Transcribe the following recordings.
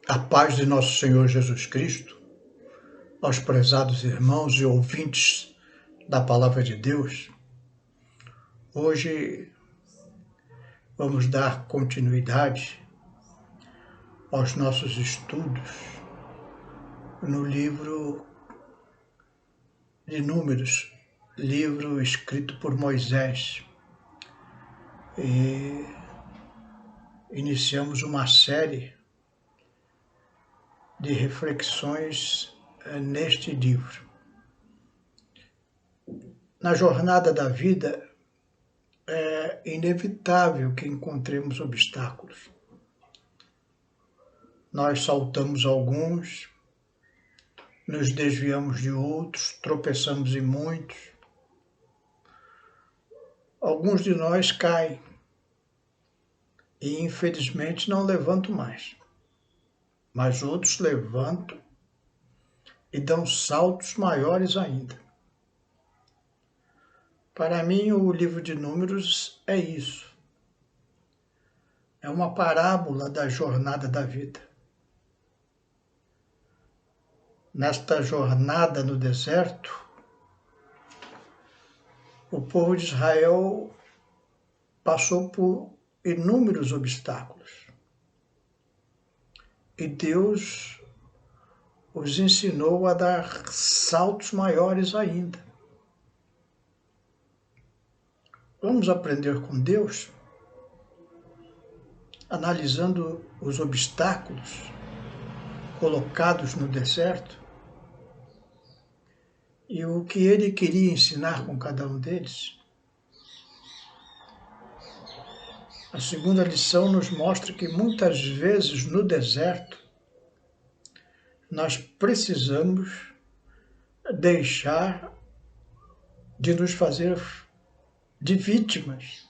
A paz de nosso Senhor Jesus Cristo, aos prezados irmãos e ouvintes da Palavra de Deus. Hoje vamos dar continuidade aos nossos estudos no livro de Números, livro escrito por Moisés. E iniciamos uma série de reflexões neste livro. Na jornada da vida, é inevitável que encontremos obstáculos. Nós saltamos alguns, nos desviamos de outros, tropeçamos em muitos. Alguns de nós caem e, infelizmente, não levantam mais. Mas outros levantam e dão saltos maiores ainda. Para mim, o livro de Números é isso. É uma parábola da jornada da vida. Nesta jornada no deserto, o povo de Israel passou por inúmeros obstáculos. E Deus os ensinou a dar saltos maiores ainda. Vamos aprender com Deus, analisando os obstáculos colocados no deserto e o que Ele queria ensinar com cada um deles. A segunda lição nos mostra que muitas vezes no deserto nós precisamos deixar de nos fazer de vítimas.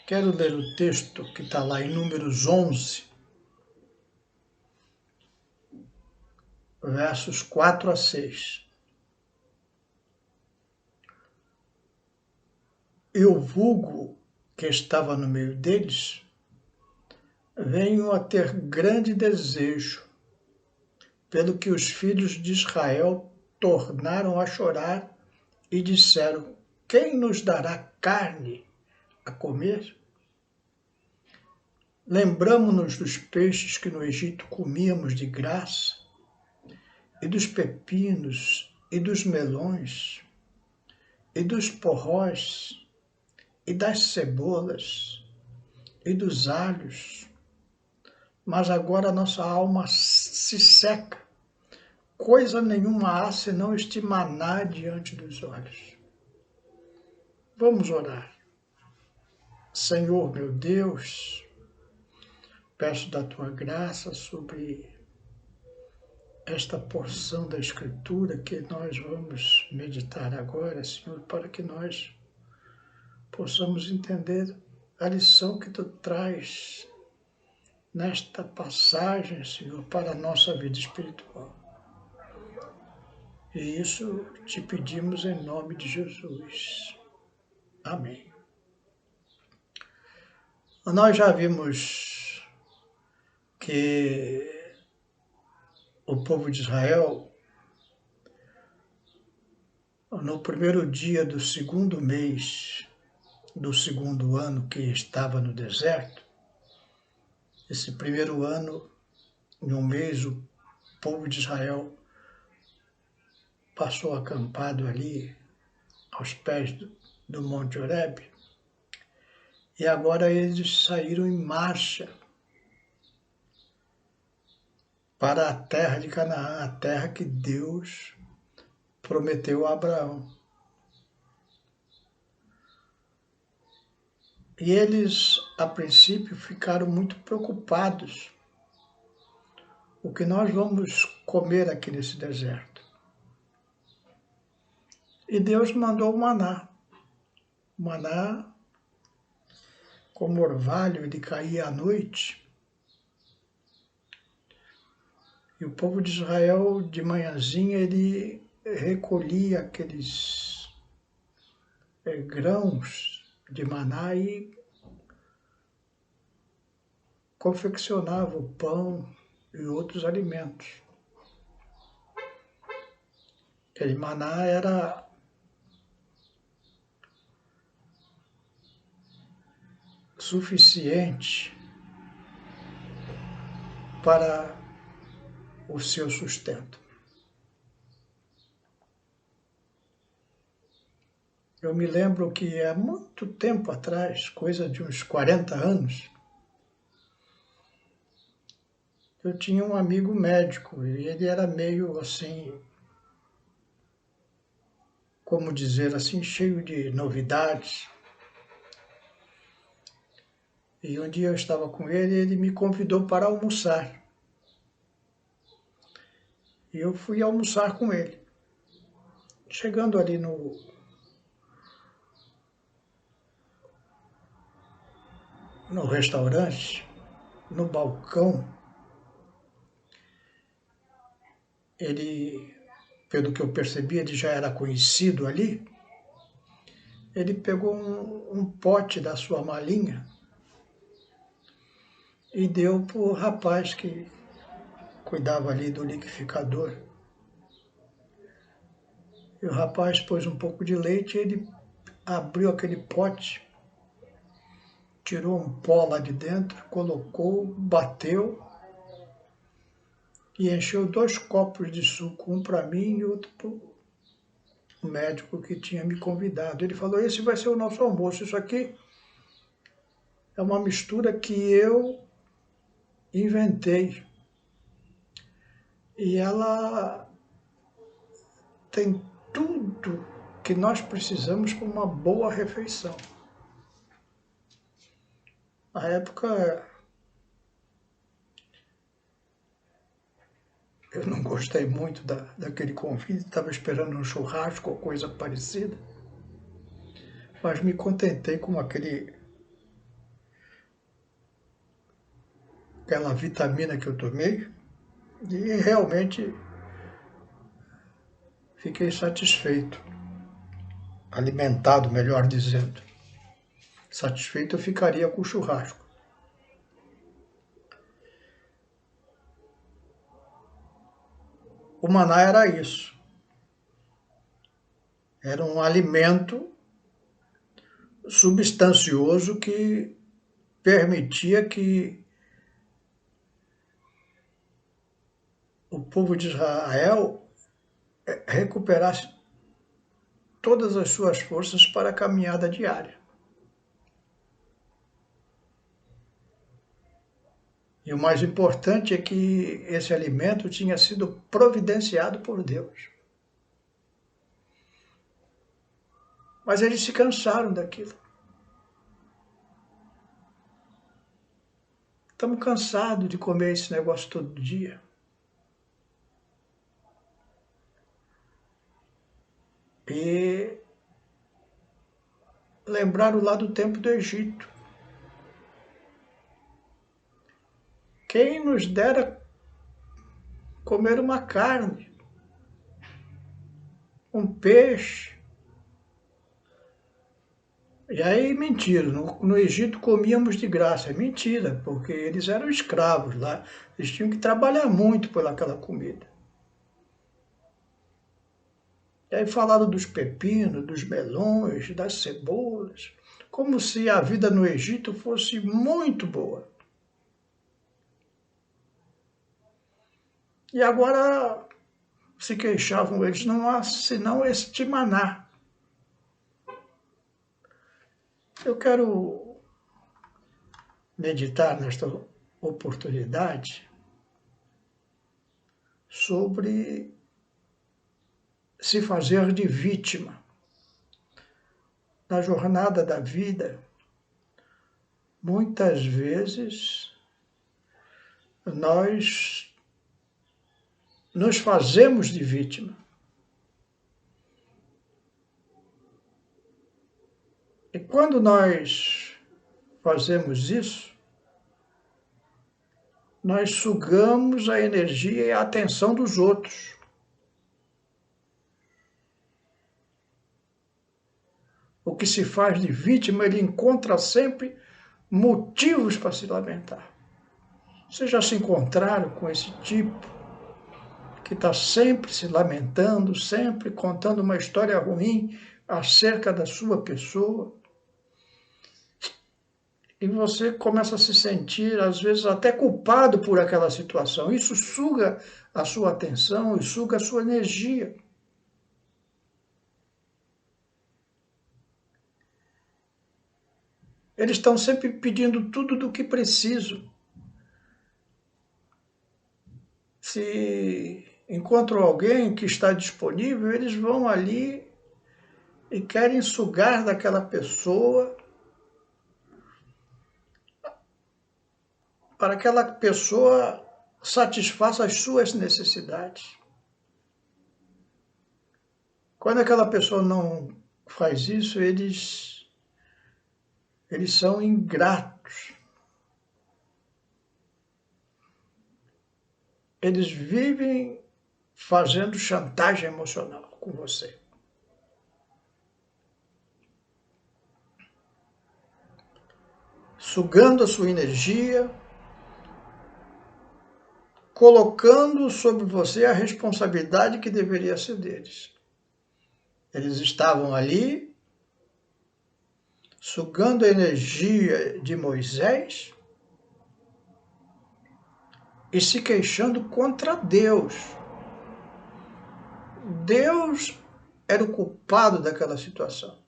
Quero ler o texto que está lá em Números 11, versos 4 a 6. E o vulgo que estava no meio deles veio a ter grande desejo, pelo que os filhos de Israel tornaram a chorar e disseram: quem nos dará carne a comer? Lembramo-nos dos peixes que no Egito comíamos de graça, e dos pepinos, e dos melões, e dos porróis, e das cebolas, e dos alhos. Mas agora nossa alma se seca, coisa nenhuma há senão este maná diante dos olhos. Vamos orar. Senhor meu Deus, peço da tua graça sobre esta porção da Escritura que nós vamos meditar agora, Senhor, para que nós possamos entender a lição que tu traz nesta passagem, Senhor, para a nossa vida espiritual. E isso te pedimos em nome de Jesus. Amém. Nós já vimos que o povo de Israel, no primeiro dia do segundo mês do segundo ano que estava no deserto, esse primeiro ano, em um mês, o povo de Israel passou acampado ali, aos pés do Monte Horebe, e agora eles saíram em marcha para a terra de Canaã, a terra que Deus prometeu a Abraão. E eles, a princípio, ficaram muito preocupados. O que nós vamos comer aqui nesse deserto? E Deus mandou o maná. O maná, como orvalho, ele caía à noite. E o povo de Israel, de manhãzinha, ele recolhia aqueles grãos de maná e confeccionava o pão e outros alimentos. Aquele maná era suficiente para o seu sustento. Eu me lembro que há muito tempo atrás, coisa de uns 40 anos, eu tinha um amigo médico e ele era meio assim, como dizer assim, cheio de novidades. E um dia eu estava com ele e ele me convidou para almoçar. E eu fui almoçar com ele. Chegando ali no restaurante, no balcão, ele, pelo que eu percebi, ele já era conhecido ali. Ele pegou um pote da sua malinha e deu para o rapaz que cuidava ali do liquidificador. E o rapaz pôs um pouco de leite e ele abriu aquele pote, tirou um pó lá de dentro, colocou, bateu e encheu 2 copos de suco, um para mim e outro para o médico que tinha me convidado. Ele falou, esse vai ser o nosso almoço, isso aqui é uma mistura que eu inventei. E ela tem tudo que nós precisamos para uma boa refeição. Na época, eu não gostei muito daquele convite, estava esperando um churrasco ou coisa parecida, mas me contentei com aquela vitamina que eu tomei e realmente fiquei satisfeito, alimentado, melhor dizendo. Satisfeito eu ficaria com o churrasco. O maná era isso. Era um alimento substancioso que permitia que o povo de Israel recuperasse todas as suas forças para a caminhada diária. E o mais importante é que esse alimento tinha sido providenciado por Deus. Mas eles se cansaram daquilo. Estamos cansados de comer esse negócio todo dia. E lembraram lá do tempo do Egito. Quem nos dera comer uma carne, um peixe. E aí, mentira, no Egito comíamos de graça. É mentira, porque eles eram escravos lá. Eles tinham que trabalhar muito por aquela comida. E aí falaram dos pepinos, dos melões, das cebolas, como se a vida no Egito fosse muito boa. E agora se queixavam eles, não há senão este maná. Eu quero meditar nesta oportunidade sobre se fazer de vítima. Na jornada da vida, muitas vezes nós nos fazemos de vítima. E quando nós fazemos isso, nós sugamos a energia e a atenção dos outros. O que se faz de vítima, ele encontra sempre motivos para se lamentar. Vocês já se encontraram com esse tipo que está sempre se lamentando, sempre contando uma história ruim acerca da sua pessoa? E você começa a se sentir, às vezes, até culpado por aquela situação. Isso suga a sua atenção e suga a sua energia. Eles estão sempre pedindo tudo do que precisam. Se encontram alguém que está disponível, eles vão ali e querem sugar daquela pessoa para que aquela pessoa satisfaça as suas necessidades. Quando aquela pessoa não faz isso, eles são ingratos. Eles vivem fazendo chantagem emocional com você. Sugando a sua energia, colocando sobre você a responsabilidade que deveria ser deles. Eles estavam ali, sugando a energia de Moisés e se queixando contra Deus. Deus era o culpado daquela situação.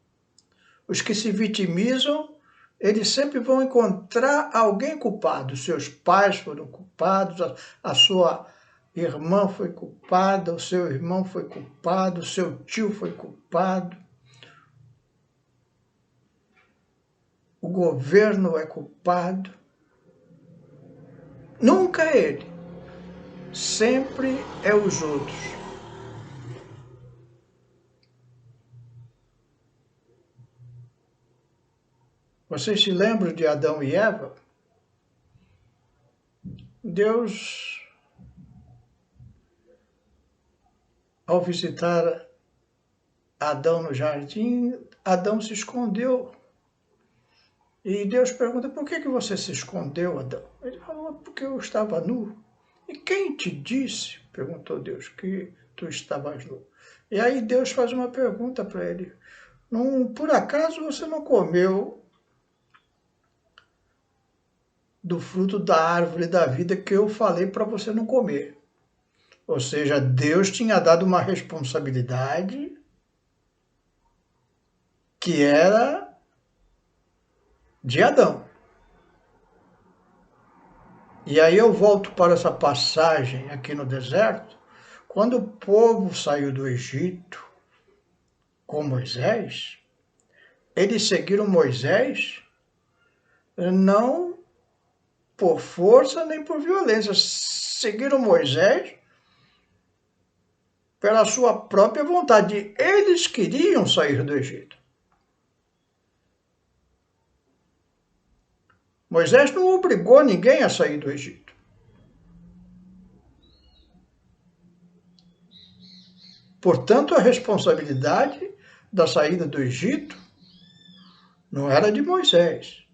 Os que se vitimizam, eles sempre vão encontrar alguém culpado. Seus pais foram culpados, a sua irmã foi culpada, o seu irmão foi culpado, o seu tio foi culpado, o governo é culpado. Nunca é ele, sempre é os outros. Vocês se lembram de Adão e Eva? Deus, ao visitar Adão no jardim, Adão se escondeu. E Deus pergunta, por que você se escondeu, Adão? Ele falou, porque eu estava nu. E quem te disse, perguntou Deus, que tu estavas nu? E aí Deus faz uma pergunta para ele. Por acaso você não comeu do fruto da árvore da vida que eu falei para você não comer? Ou seja, Deus tinha dado uma responsabilidade que era de Adão. E aí eu volto para essa passagem aqui no deserto, quando o povo saiu do Egito com Moisés, eles seguiram Moisés não por força nem por violência, seguiram Moisés pela sua própria vontade. Eles queriam sair do Egito. Moisés não obrigou ninguém a sair do Egito. Portanto, a responsabilidade da saída do Egito não era de Moisés,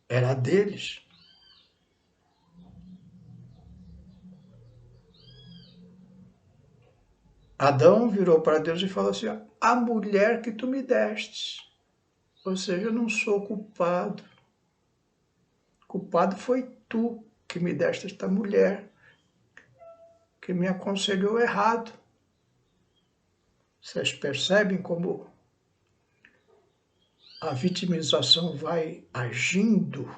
era deles. Adão virou para Deus e falou assim, a mulher que tu me deste, ou seja, eu não sou culpado. Culpado foi tu que me deste esta mulher, que me aconselhou errado. Vocês percebem como a vitimização vai agindo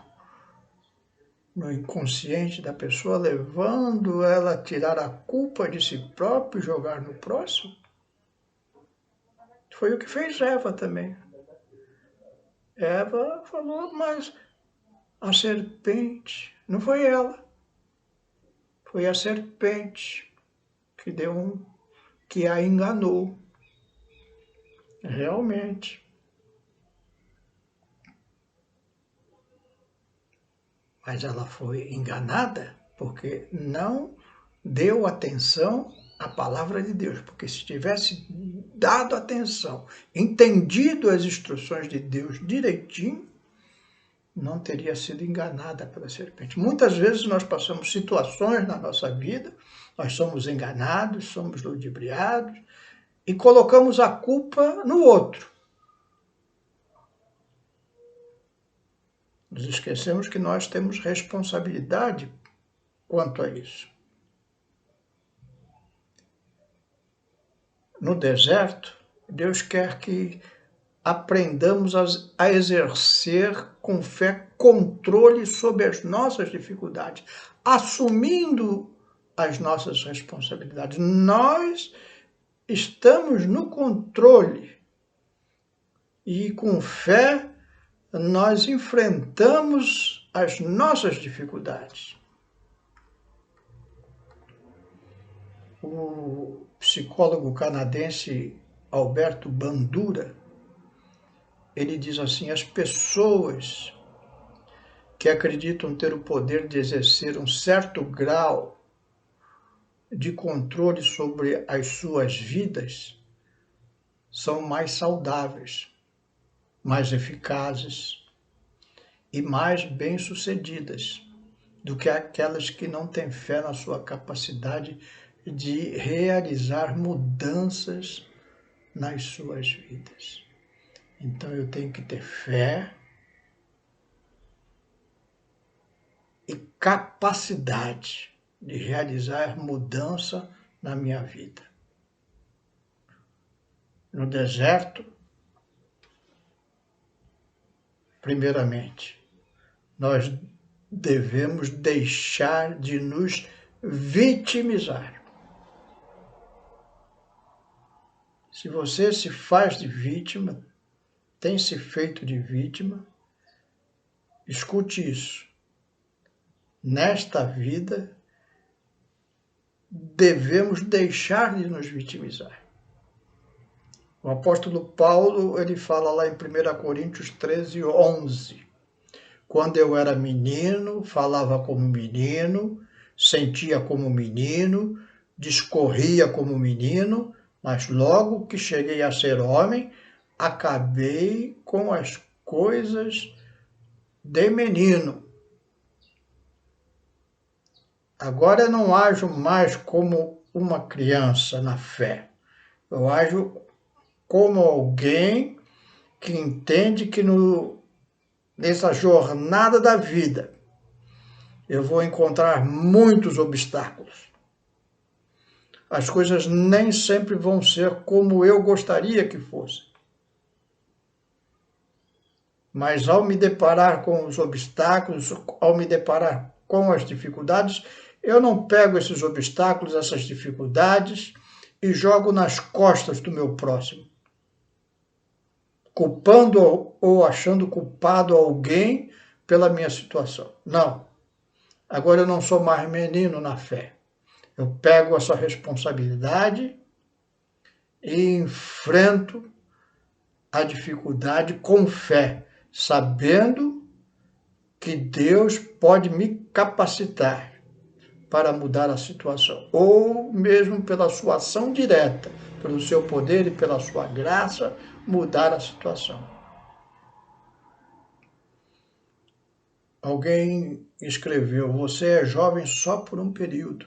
no inconsciente da pessoa, levando ela a tirar a culpa de si própria e jogar no próximo? Foi o que fez Eva também. Eva falou, mas a serpente, não foi ela, foi a serpente que a enganou. Realmente. Mas ela foi enganada porque não deu atenção à palavra de Deus. Porque se tivesse dado atenção, entendido as instruções de Deus direitinho, não teria sido enganada pela serpente. Muitas vezes nós passamos situações na nossa vida, nós somos enganados, somos ludibriados e colocamos a culpa no outro. Nos esquecemos que nós temos responsabilidade quanto a isso. No deserto, Deus quer que aprendamos a exercer com fé controle sobre as nossas dificuldades, assumindo as nossas responsabilidades. Nós estamos no controle e com fé nós enfrentamos as nossas dificuldades. O psicólogo canadense Alberto Bandura, ele diz assim: as pessoas que acreditam ter o poder de exercer um certo grau de controle sobre as suas vidas são mais saudáveis, mais eficazes e mais bem-sucedidas do que aquelas que não têm fé na sua capacidade de realizar mudanças nas suas vidas. Então eu tenho que ter fé e capacidade de realizar mudança na minha vida. No deserto, primeiramente, nós devemos deixar de nos vitimizar. Se você se faz de vítima, tem se feito de vítima, escute isso. Nesta vida, devemos deixar de nos vitimizar. O apóstolo Paulo, ele fala lá em 1 Coríntios 13, 11. Quando eu era menino, falava como menino, sentia como menino, discorria como menino, mas logo que cheguei a ser homem, acabei com as coisas de menino. Agora eu não ajo mais como uma criança na fé. Eu ajo como alguém que entende que nessa jornada da vida eu vou encontrar muitos obstáculos. As coisas nem sempre vão ser como eu gostaria que fossem. Mas ao me deparar com os obstáculos, ao me deparar com as dificuldades, eu não pego esses obstáculos, essas dificuldades e jogo nas costas do meu próximo, culpando ou achando culpado alguém pela minha situação. Não. Agora eu não sou mais menino na fé. Eu pego essa responsabilidade e enfrento a dificuldade com fé, sabendo que Deus pode me capacitar para mudar a situação, ou mesmo pela sua ação direta, pelo seu poder e pela sua graça, mudar a situação. Alguém escreveu: você é jovem só por um período,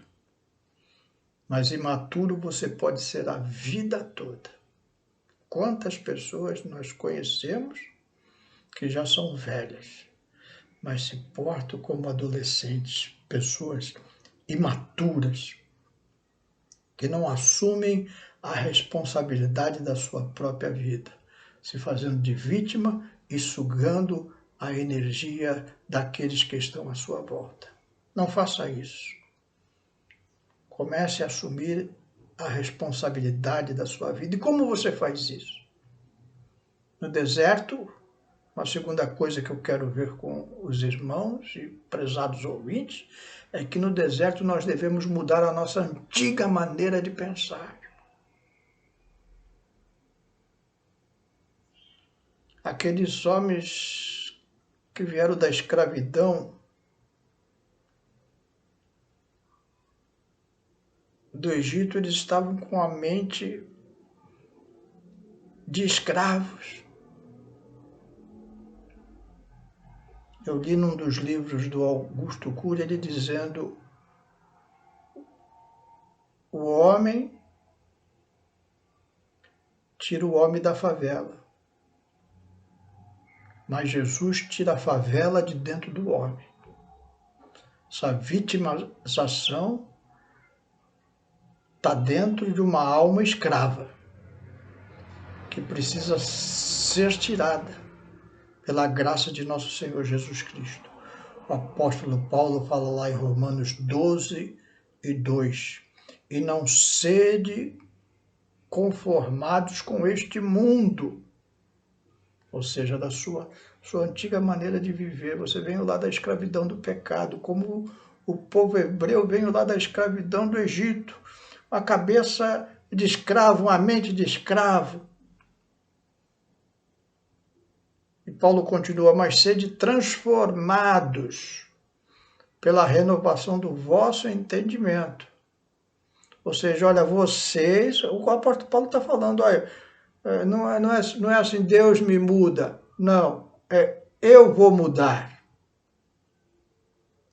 mas imaturo você pode ser a vida toda. Quantas pessoas nós conhecemos que já são velhas, mas se portam como adolescentes, pessoas imaturas, que não assumem a responsabilidade da sua própria vida, se fazendo de vítima e sugando a energia daqueles que estão à sua volta. Não faça isso. Comece a assumir a responsabilidade da sua vida. E como você faz isso? No deserto, uma segunda coisa que eu quero ver com os irmãos e prezados ouvintes é que no deserto nós devemos mudar a nossa antiga maneira de pensar. Aqueles homens que vieram da escravidão do Egito, eles estavam com a mente de escravos. Eu li num dos livros do Augusto Cury, ele dizendo: o homem tira o homem da favela, mas Jesus tira a favela de dentro do homem. Essa vitimização está dentro de uma alma escrava, que precisa ser tirada pela graça de nosso Senhor Jesus Cristo. O apóstolo Paulo fala lá em Romanos 12:2: e não sede conformados com este mundo, ou seja, da sua antiga maneira de viver. Você veio lá da escravidão do pecado, como o povo hebreu veio lá da escravidão do Egito, uma cabeça de escravo, uma mente de escravo. E Paulo continua: mas sede transformados pela renovação do vosso entendimento. Ou seja, olha, vocês, o apóstolo Paulo está falando, olha, não é assim, Deus me muda. Não, eu vou mudar.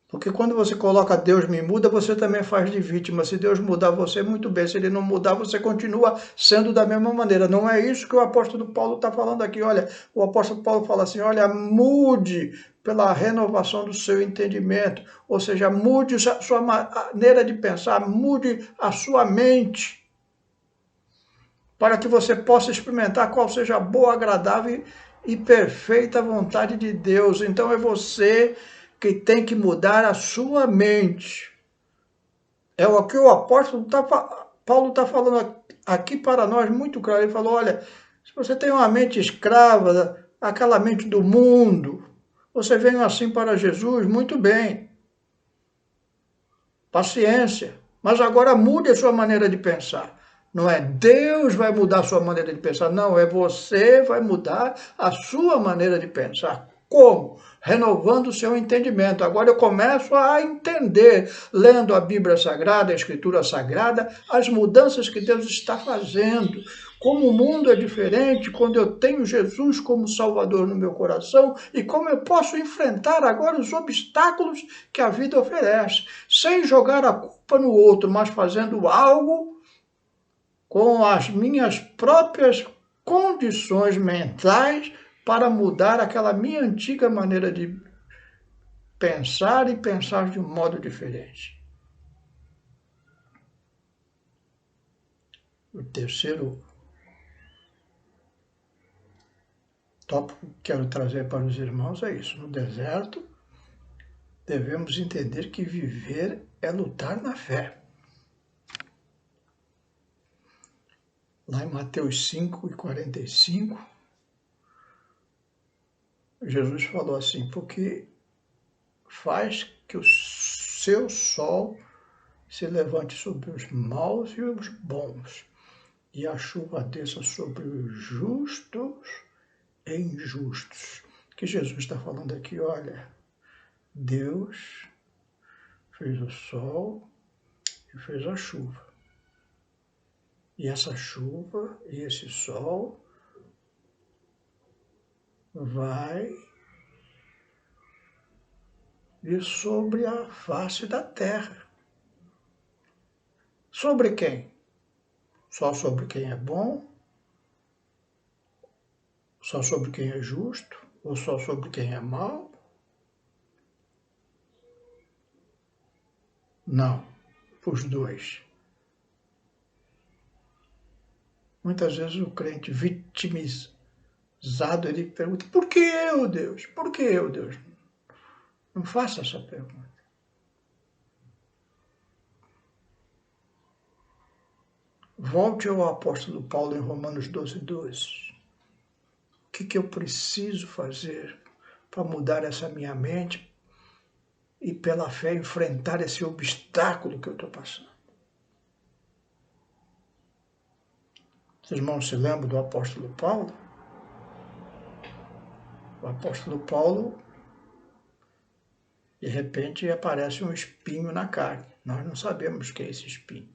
Porque quando você coloca Deus me muda, você também faz de vítima. Se Deus mudar você, muito bem. Se ele não mudar, você continua sendo da mesma maneira. Não é isso que o apóstolo Paulo está falando aqui. Olha, o apóstolo Paulo fala assim, olha, mude pela renovação do seu entendimento. Ou seja, mude a sua maneira de pensar, mude a sua mente, para que você possa experimentar qual seja a boa, agradável e perfeita vontade de Deus. Então é você que tem que mudar a sua mente. É o que o apóstolo Paulo está falando aqui para nós muito claro. Ele falou, olha, se você tem uma mente escrava, aquela mente do mundo, você vem assim para Jesus, muito bem. Paciência. Mas agora mude a sua maneira de pensar. Não é Deus vai mudar a sua maneira de pensar, não, é você vai mudar a sua maneira de pensar. Como? Renovando o seu entendimento. Agora eu começo a entender, lendo a Bíblia Sagrada, a Escritura Sagrada, as mudanças que Deus está fazendo. Como o mundo é diferente quando eu tenho Jesus como Salvador no meu coração e como eu posso enfrentar agora os obstáculos que a vida oferece, sem jogar a culpa no outro, mas fazendo algo com as minhas próprias condições mentais para mudar aquela minha antiga maneira de pensar e pensar de um modo diferente. O terceiro tópico que quero trazer para os irmãos é isso. No deserto, devemos entender que viver é lutar na fé. Lá em Mateus 5:45, Jesus falou assim, porque faz que o seu sol se levante sobre os maus e os bons, e a chuva desça sobre os justos e injustos. O que Jesus está falando aqui, olha, Deus fez o sol e fez a chuva. E essa chuva e esse sol vai vir sobre a face da terra. Sobre quem? Só sobre quem é bom? Só sobre quem é justo? Ou só sobre quem é mau? Não, os dois. Muitas vezes o crente vitimizado, ele pergunta, por que eu, Deus? Por que eu, Deus? Não faça essa pergunta. Volte ao apóstolo Paulo em Romanos 12:2. O que eu preciso fazer para mudar essa minha mente e pela fé enfrentar esse obstáculo que eu estou passando? Os irmãos se lembram do apóstolo Paulo? O apóstolo Paulo, de repente, aparece um espinho na carne. Nós não sabemos o que é esse espinho.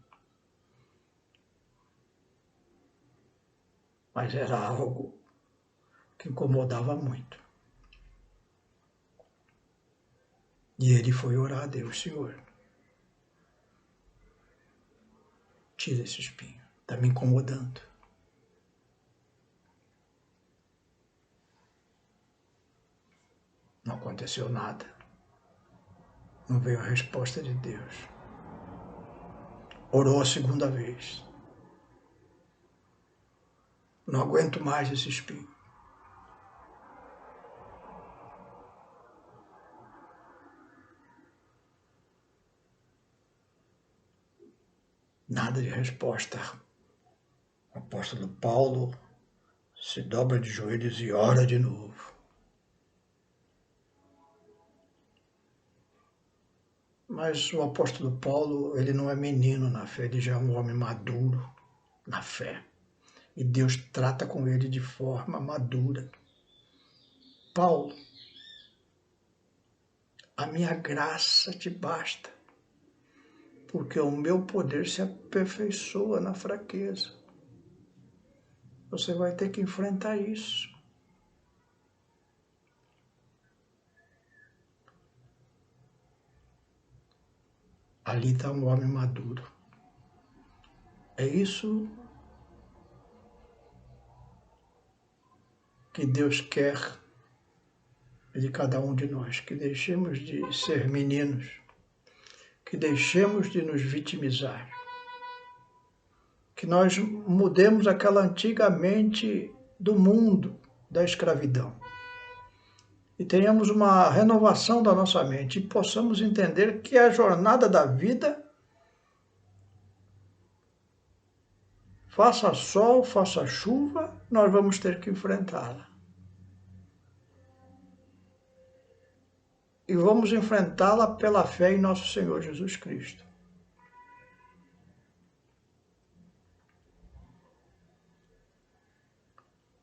Mas era algo que incomodava muito. E ele foi orar a Deus: Senhor, tira esse espinho, está me incomodando. Não aconteceu nada. Não veio a resposta de Deus. Orou a segunda vez. Não aguento mais esse espinho. Nada de resposta. O apóstolo Paulo se dobra de joelhos e ora de novo. Mas o apóstolo Paulo, ele não é menino na fé, ele já é um homem maduro na fé. E Deus trata com ele de forma madura. Paulo, a minha graça te basta, porque o meu poder se aperfeiçoa na fraqueza. Você vai ter que enfrentar isso. Ali está um homem maduro. É isso que Deus quer de cada um de nós, que deixemos de ser meninos, que deixemos de nos vitimizar, que nós mudemos aquela antiga mente do mundo, da escravidão, e tenhamos uma renovação da nossa mente e possamos entender que a jornada da vida, faça sol, faça chuva, nós vamos ter que enfrentá-la. E vamos enfrentá-la pela fé em nosso Senhor Jesus Cristo.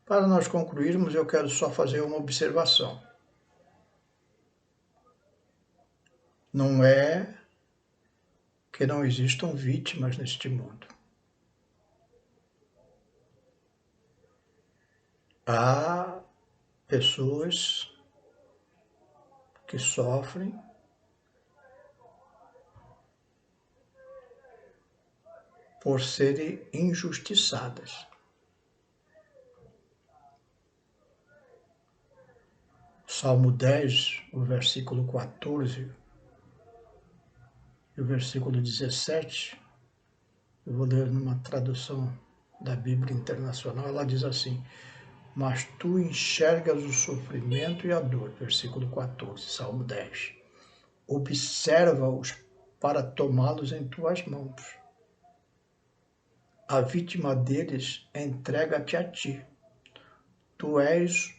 Para nós concluirmos, eu quero só fazer uma observação. Não é que não existam vítimas neste mundo. Há pessoas que sofrem por serem injustiçadas. Salmo 10, o versículo 14 e o versículo 17, eu vou ler numa tradução da Bíblia Internacional, ela diz assim: mas tu enxergas o sofrimento e a dor, versículo 14, Salmo 10. Observa-os para tomá-los em tuas mãos. A vítima deles entrega-te a ti. Tu és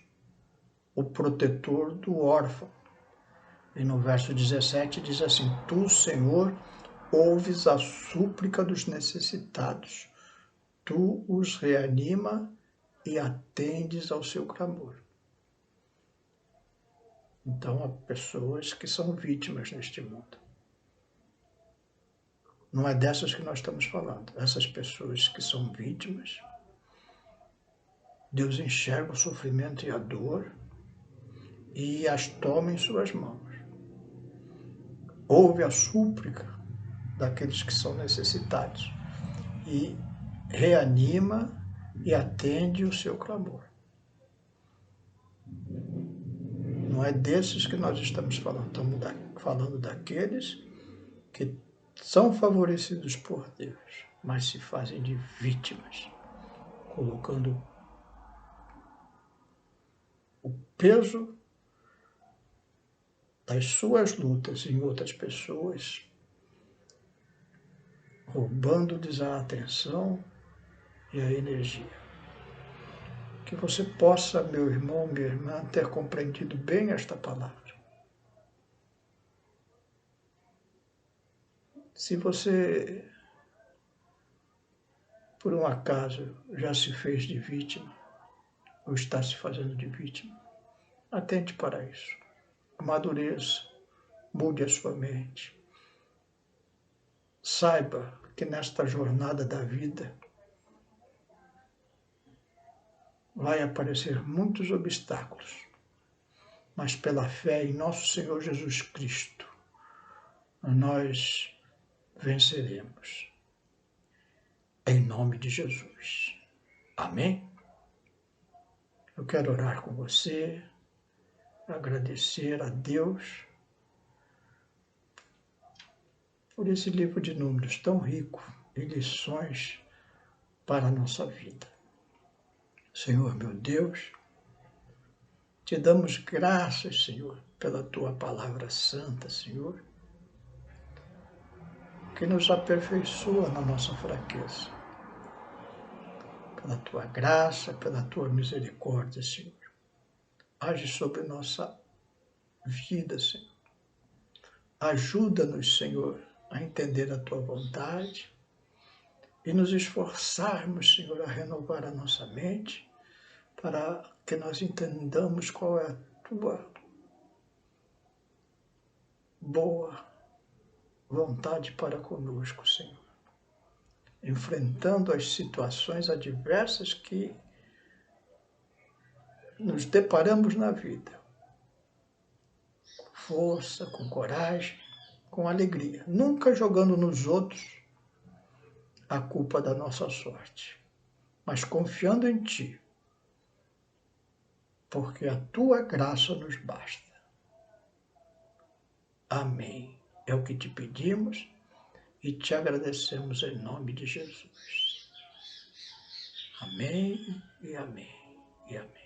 o protetor do órfão. E no verso 17 diz assim: tu, Senhor, ouves a súplica dos necessitados. Tu os reanima e atendes ao seu clamor. Então, há pessoas que são vítimas neste mundo. Não é dessas que nós estamos falando. Essas pessoas que são vítimas, Deus enxerga o sofrimento e a dor e as toma em suas mãos. Ouve a súplica daqueles que são necessitados e reanima e atende o seu clamor. Não é desses que nós estamos falando. Estamos falando daqueles que são favorecidos por Deus, mas se fazem de vítimas, colocando o peso das suas lutas em outras pessoas, roubando-lhes a atenção e a energia. Que você possa, meu irmão, minha irmã, ter compreendido bem esta palavra. Se você, por um acaso, já se fez de vítima, ou está se fazendo de vítima, atente para isso. Amadureça, mude a sua mente. Saiba que nesta jornada da vida vai aparecer muitos obstáculos, mas pela fé em nosso Senhor Jesus Cristo, nós venceremos. Em nome de Jesus. Amém? Eu quero orar com você, agradecer a Deus por esse livro de números tão rico em lições para a nossa vida. Senhor, meu Deus, te damos graças, Senhor, pela tua palavra santa, Senhor, que nos aperfeiçoa na nossa fraqueza. Pela tua graça, pela tua misericórdia, Senhor. Age sobre nossa vida, Senhor. Ajuda-nos, Senhor, a entender a tua vontade e nos esforçarmos, Senhor, a renovar a nossa mente para que nós entendamos qual é a tua boa vontade para conosco, Senhor. Enfrentando as situações adversas que nos deparamos na vida. Com força, com coragem, com alegria. Nunca jogando nos outros a culpa da nossa sorte, mas confiando em Ti, porque a Tua graça nos basta. Amém. É o que te pedimos e te agradecemos em nome de Jesus. Amém e amém e amém.